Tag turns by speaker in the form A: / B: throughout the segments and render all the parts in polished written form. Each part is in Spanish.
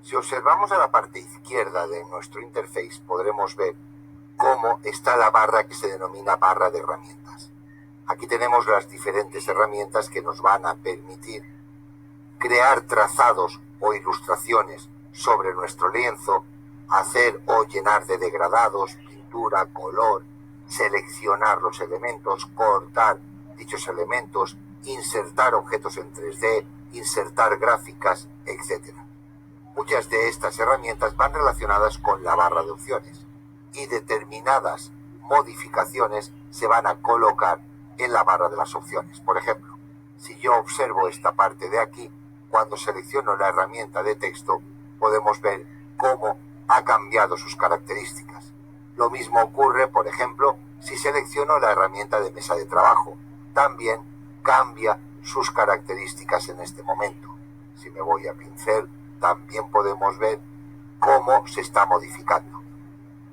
A: Si observamos a la parte izquierda de nuestro interface, podremos ver cómo está la barra que se denomina barra de herramientas. Aquí tenemos las diferentes herramientas que nos van a permitir crear trazados o ilustraciones sobre nuestro lienzo, hacer o llenar de degradados, pintura, color, seleccionar los elementos, cortar dichos elementos, insertar objetos en 3D, insertar gráficas, etc. Muchas de estas herramientas van relacionadas con la barra de opciones y determinadas modificaciones se van a colocar en la barra de las opciones. Por ejemplo, si yo observo esta parte de aquí, cuando selecciono la herramienta de texto, podemos ver cómo ha cambiado sus características. Lo mismo ocurre, por ejemplo, si selecciono la herramienta de mesa de trabajo. También cambia sus características en este momento. Si me voy a pincel, también podemos ver cómo se está modificando.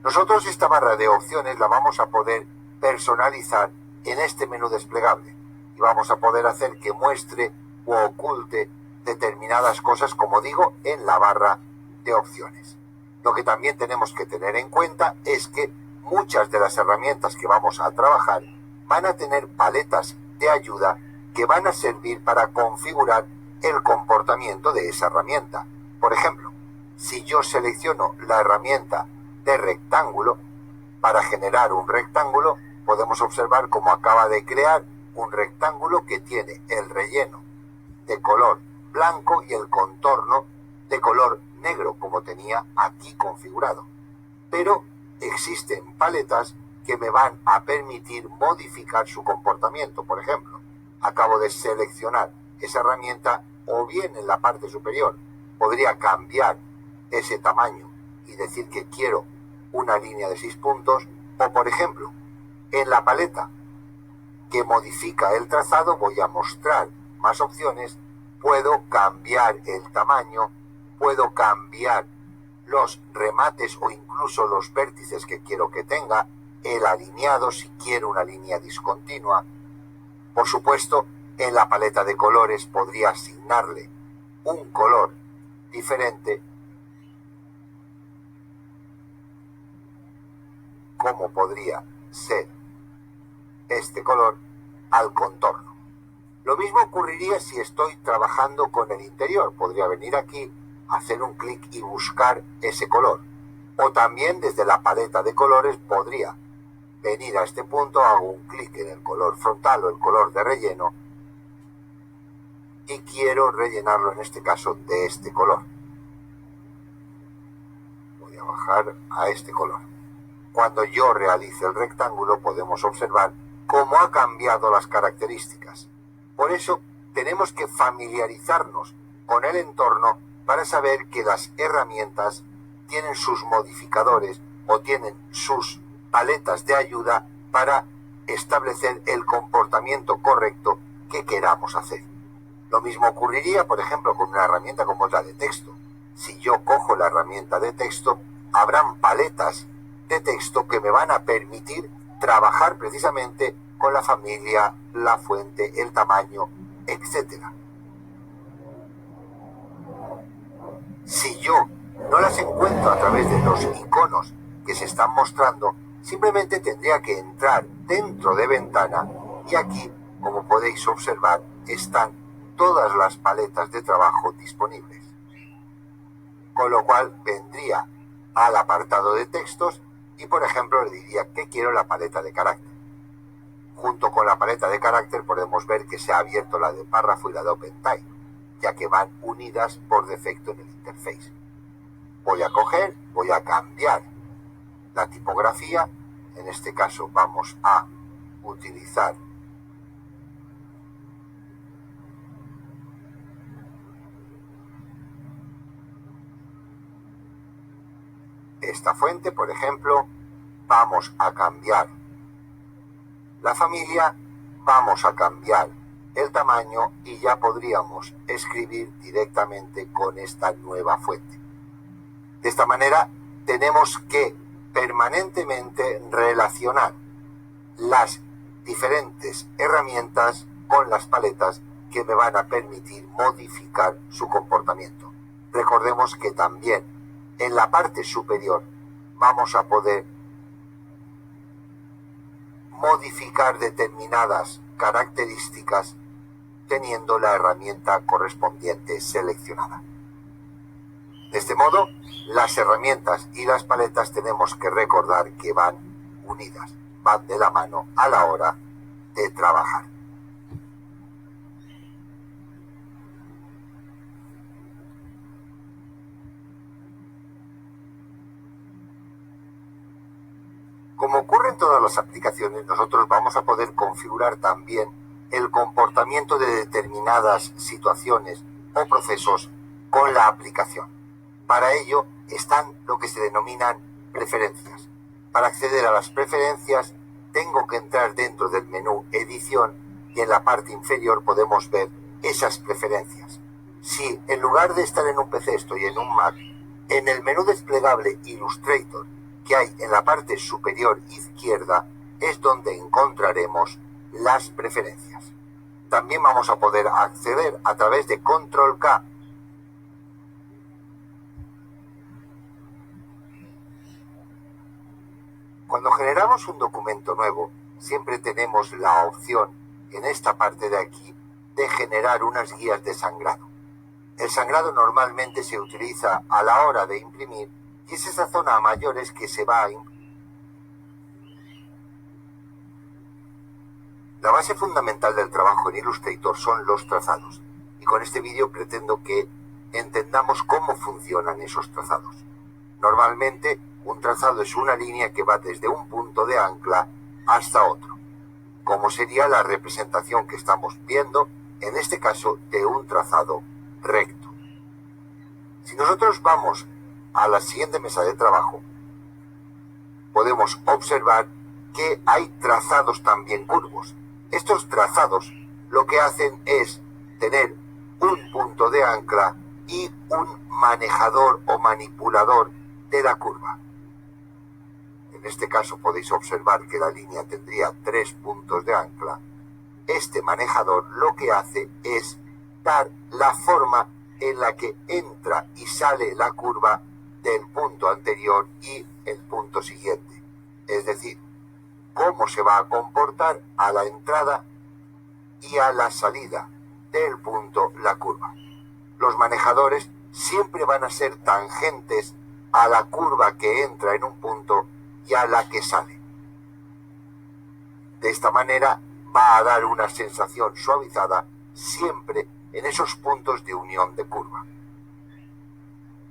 A: Nosotros esta barra de opciones la vamos a poder personalizar en este menú desplegable y vamos a poder hacer que muestre o oculte determinadas cosas, como digo, en la barra de opciones. Lo que también tenemos que tener en cuenta es que muchas de las herramientas que vamos a trabajar van a tener paletas de ayuda que van a servir para configurar el comportamiento de esa herramienta. Por ejemplo, si yo selecciono la herramienta de rectángulo, para generar un rectángulo, podemos observar cómo acaba de crear un rectángulo que tiene el relleno de color blanco y el contorno de color negro, como tenía aquí configurado. Pero existen paletas que me van a permitir modificar su comportamiento. Por ejemplo, acabo de seleccionar esa herramienta, o bien en la parte superior podría cambiar ese tamaño y decir que quiero una línea de 6 puntos, o por ejemplo, en la paleta que modifica el trazado voy a mostrar más opciones. Puedo cambiar el tamaño, puedo cambiar los remates o incluso los vértices que quiero que tenga, el alineado si quiero una línea discontinua. Por supuesto, en la paleta de colores podría asignarle un color diferente, como podría ser este color, al contorno. Lo mismo ocurriría si estoy trabajando con el interior. Podría venir aquí, hacer un clic y buscar ese color. O también desde la paleta de colores podría venir a este punto, hago un clic en el color frontal o el color de relleno y quiero rellenarlo, en este caso, de este color. Voy a bajar a este color. Cuando yo realice el rectángulo podemos observar cómo ha cambiado las características. Por eso tenemos que familiarizarnos con el entorno para saber que las herramientas tienen sus modificadores o tienen sus paletas de ayuda para establecer el comportamiento correcto que queramos hacer. Lo mismo ocurriría, por ejemplo, con una herramienta como la de texto. Si yo cojo la herramienta de texto, habrán paletas de texto que me van a permitir trabajar precisamente con la familia, la fuente, el tamaño, etc. Si yo no las encuentro a través de los iconos que se están mostrando, simplemente tendría que entrar dentro de ventana y aquí, como podéis observar, están todas las paletas de trabajo disponibles. Con lo cual vendría al apartado de textos y, por ejemplo, le diría que quiero la paleta de carácter. Junto con la paleta de carácter podemos ver que se ha abierto la de párrafo y la de OpenType, ya que van unidas por defecto en el interface. Voy a coger, voy a cambiar la tipografía. En este caso vamos a utilizar esta fuente, por ejemplo. Vamos a cambiar la familia, vamos a cambiar el tamaño y ya podríamos escribir directamente con esta nueva fuente. De esta manera tenemos que permanentemente relacionar las diferentes herramientas con las paletas que me van a permitir modificar su comportamiento. Recordemos que también en la parte superior vamos a poder modificar determinadas características teniendo la herramienta correspondiente seleccionada. De este modo, las herramientas y las paletas tenemos que recordar que van unidas, van de la mano a la hora de trabajar. Como ocurre en todas las aplicaciones, nosotros vamos a poder configurar también el comportamiento de determinadas situaciones o procesos con la aplicación. Para ello están lo que se denominan preferencias. Para acceder a las preferencias tengo que entrar dentro del menú Edición y en la parte inferior podemos ver esas preferencias. Si en lugar de estar en un PC estoy en un Mac, en el menú desplegable Illustrator que hay en la parte superior izquierda es donde encontraremos las preferencias. También vamos a poder acceder a través de Control K. Cuando generamos un documento nuevo, siempre tenemos la opción en esta parte de aquí de generar unas guías de sangrado. El sangrado normalmente se utiliza a la hora de imprimir y es esa zona a mayores que se va a imprimir. La base fundamental del trabajo en Illustrator son los trazados y con este vídeo pretendo que entendamos cómo funcionan esos trazados. Normalmente un trazado es una línea que va desde un punto de ancla hasta otro, como sería la representación que estamos viendo, en este caso de un trazado recto. Si nosotros vamos a la siguiente mesa de trabajo, podemos observar que hay trazados también curvos. Estos trazados lo que hacen es tener un punto de ancla y un manejador o manipulador de la curva. En este caso podéis observar que la línea tendría 3 puntos de ancla. Este manejador lo que hace es dar la forma en la que entra y sale la curva del punto anterior y el punto siguiente. Es decir, cómo se va a comportar a la entrada y a la salida del punto la curva. Los manejadores siempre van a ser tangentes a la curva que entra en un punto y a la que sale. De esta manera va a dar una sensación suavizada siempre en esos puntos de unión de curva.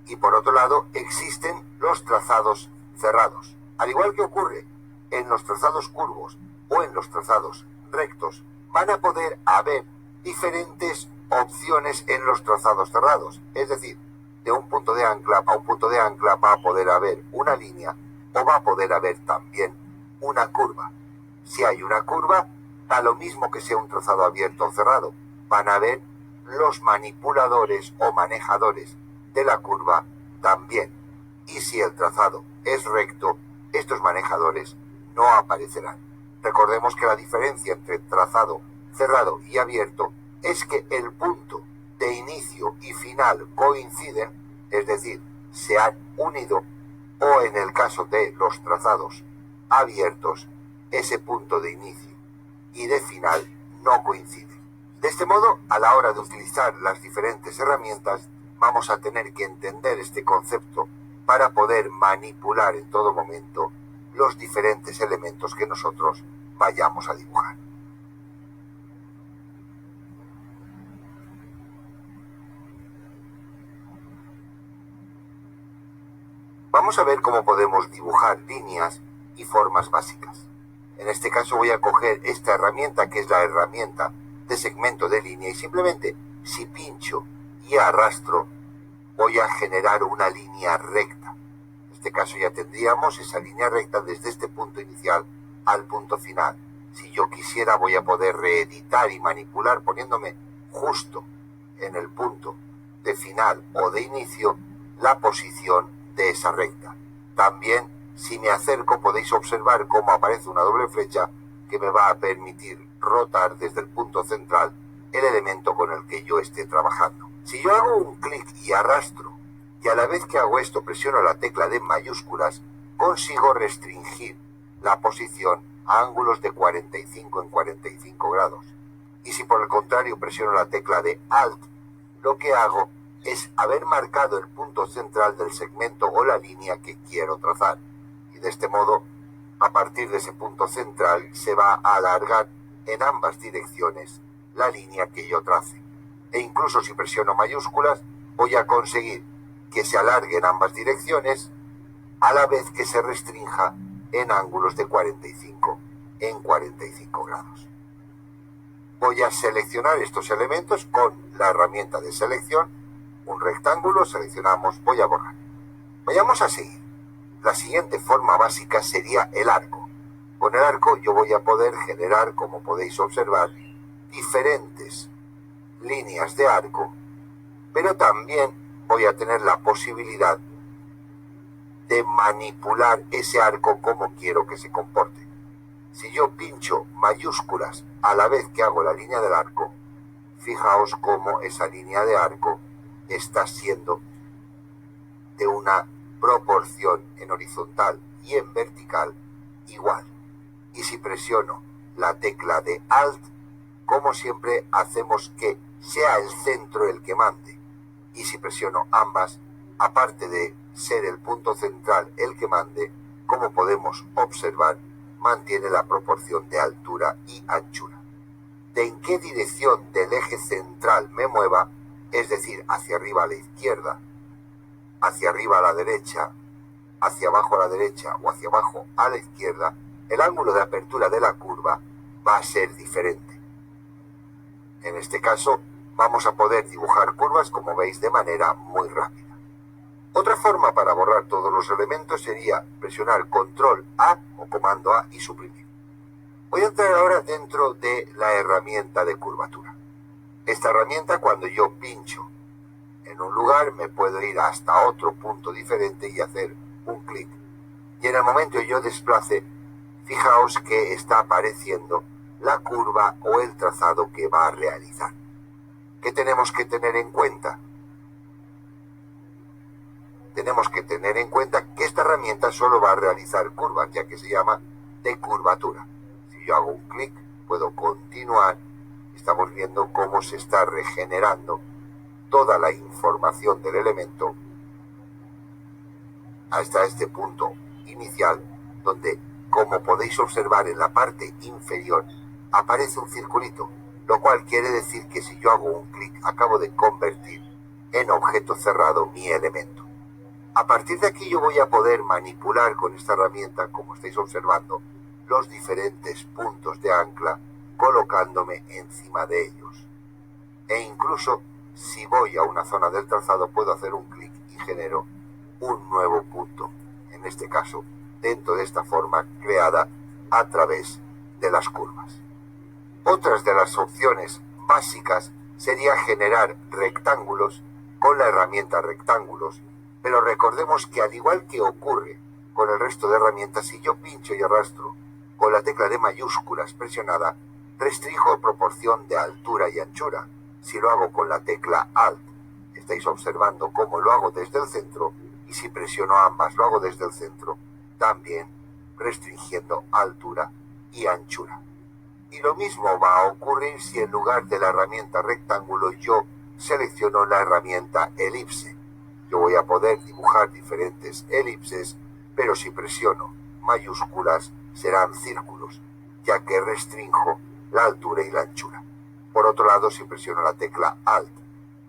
A: Y por otro lado existen los trazados cerrados. Al igual que ocurre en los trazados curvos o en los trazados rectos, van a poder haber diferentes opciones en los trazados cerrados. Es decir, de un punto de ancla a un punto de ancla va a poder haber una línea o va a poder haber también una curva. Si hay una curva, da lo mismo que sea un trazado abierto o cerrado. Van a haber los manipuladores o manejadores de la curva también. Y si el trazado es recto, estos manejadores no aparecerán. Recordemos que la diferencia entre trazado cerrado y abierto es que el punto de inicio y final coinciden, es decir, se han unido, o en el caso de los trazados abiertos, ese punto de inicio y de final no coincide. De este modo, a la hora de utilizar las diferentes herramientas, vamos a tener que entender este concepto para poder manipular en todo momento los diferentes elementos que nosotros vayamos a dibujar. Vamos a ver cómo podemos dibujar líneas y formas básicas. En este caso voy a coger esta herramienta que es la herramienta de segmento de línea y simplemente si pincho y arrastro voy a generar una línea recta. En este caso ya tendríamos esa línea recta desde este punto inicial al punto final. Si yo quisiera voy a poder reeditar y manipular poniéndome justo en el punto de final o de inicio la posición de esa recta. También si me acerco podéis observar cómo aparece una doble flecha que me va a permitir rotar desde el punto central el elemento con el que yo esté trabajando. Si yo hago un clic y arrastro, y a la vez que hago esto presiono la tecla de mayúsculas, consigo restringir la posición a ángulos de 45 en 45 grados. Y si por el contrario presiono la tecla de Alt, lo que hago es haber marcado el punto central del segmento o la línea que quiero trazar. Y de este modo, a partir de ese punto central, se va a alargar en ambas direcciones la línea que yo trace. E incluso si presiono mayúsculas, voy a conseguir que se alargue en ambas direcciones, a la vez que se restrinja en ángulos de 45 en 45 grados. Voy a seleccionar estos elementos con la herramienta de selección, un rectángulo, seleccionamos, voy a borrar. Vayamos a seguir. La siguiente forma básica sería el arco. Con el arco yo voy a poder generar, como podéis observar, diferentes líneas de arco, pero también voy a tener la posibilidad de manipular ese arco como quiero que se comporte. Si yo pincho mayúsculas a la vez que hago la línea del arco, fijaos cómo esa línea de arco está siendo de una proporción en horizontal y en vertical igual. Y si presiono la tecla de Alt, como siempre hacemos que sea el centro el que mande. Y si presiono ambas, aparte de ser el punto central el que mande, como podemos observar, mantiene la proporción de altura y anchura. De en qué dirección del eje central me mueva, es decir, hacia arriba a la izquierda, hacia arriba a la derecha, hacia abajo a la derecha o hacia abajo a la izquierda, el ángulo de apertura de la curva va a ser diferente. En este caso, vamos a poder dibujar curvas, como veis, de manera muy rápida. Otra forma para borrar todos los elementos sería presionar Control A o Comando A y suprimir. Voy a entrar ahora dentro de la herramienta de curvatura. Esta herramienta, cuando yo pincho en un lugar, me puedo ir hasta otro punto diferente y hacer un clic. Y en el momento que yo desplace, fijaos que está apareciendo la curva o el trazado que va a realizar. ¿Qué tenemos que tener en cuenta? Tenemos que tener en cuenta que esta herramienta solo va a realizar curvas, ya que se llama de curvatura. Si yo hago un clic, puedo continuar. Estamos viendo cómo se está regenerando toda la información del elemento hasta este punto inicial, donde, como podéis observar en la parte inferior, aparece un circulito, lo cual quiere decir que si yo hago un clic, acabo de convertir en objeto cerrado mi elemento. A partir de aquí yo voy a poder manipular con esta herramienta, como estáis observando, los diferentes puntos de ancla, colocándome encima de ellos. E incluso, si voy a una zona del trazado, puedo hacer un clic y genero un nuevo punto, en este caso, dentro de esta forma creada a través de las curvas. Otras de las opciones básicas sería generar rectángulos con la herramienta rectángulos, pero recordemos que al igual que ocurre con el resto de herramientas, si yo pincho y arrastro con la tecla de mayúsculas presionada, restringo proporción de altura y anchura. Si lo hago con la tecla Alt, estáis observando cómo lo hago desde el centro, y si presiono ambas lo hago desde el centro, también restringiendo altura y anchura. Y lo mismo va a ocurrir si en lugar de la herramienta rectángulo yo selecciono la herramienta elipse. Yo voy a poder dibujar diferentes elipses, pero si presiono mayúsculas serán círculos, ya que restrinjo la altura y la anchura. Por otro lado, si presiono la tecla Alt,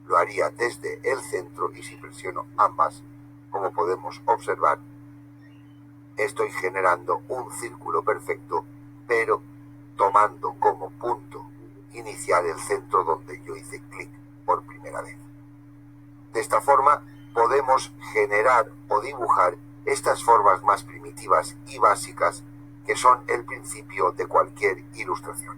A: lo haría desde el centro, y si presiono ambas, como podemos observar, estoy generando un círculo perfecto, pero tomando como punto inicial el centro donde yo hice clic por primera vez. De esta forma podemos generar o dibujar estas formas más primitivas y básicas que son el principio de cualquier ilustración.